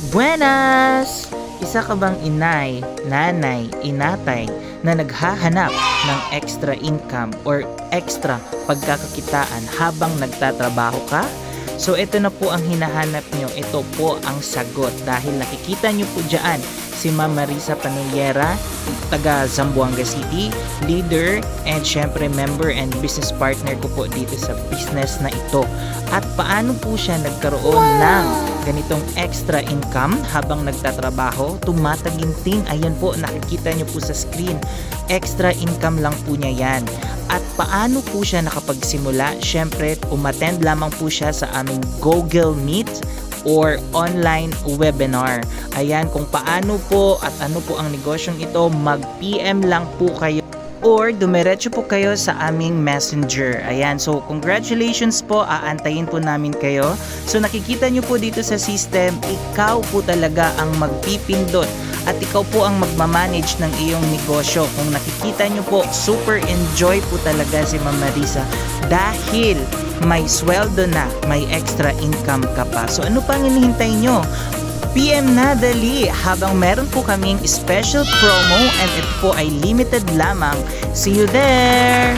Buenas! Isa ka bang inay, nanay, inatay na naghahanap ng extra income or extra pagkakakitaan habang nagtatrabaho ka? So ito na po ang hinahanap nyo, ito po ang sagot dahil nakikita nyo po dyan si Ma'am Marisa Panullera, taga Zamboanga City, leader and syempre member and business partner ko po dito sa business na ito. At paano po siya nagkaroon ng ganitong extra income habang nagtatrabaho, tumataginting, ayan po nakikita nyo po sa screen, extra income lang po niya yan. At paano po siya nakapagsimula? Syempre, umattend lamang po siya sa aming Google Meet or online webinar. Ayan, kung paano po at ano po ang negosyong ito, mag-PM lang po kayo or dumiretso po kayo sa aming messenger. Ayan, so congratulations po, aantayin po namin kayo. So nakikita nyo po dito sa system, ikaw po talaga ang magpipindot at ikaw po ang magmamanage ng iyong negosyo. Kung nakikita nyo po, super enjoy po talaga si Ma'am Marisa dahil may sweldo na, may extra income ka pa. So ano pang hinihintay nyo? PM na dali habang meron po kaming special promo and ito po ay limited lamang. See you there!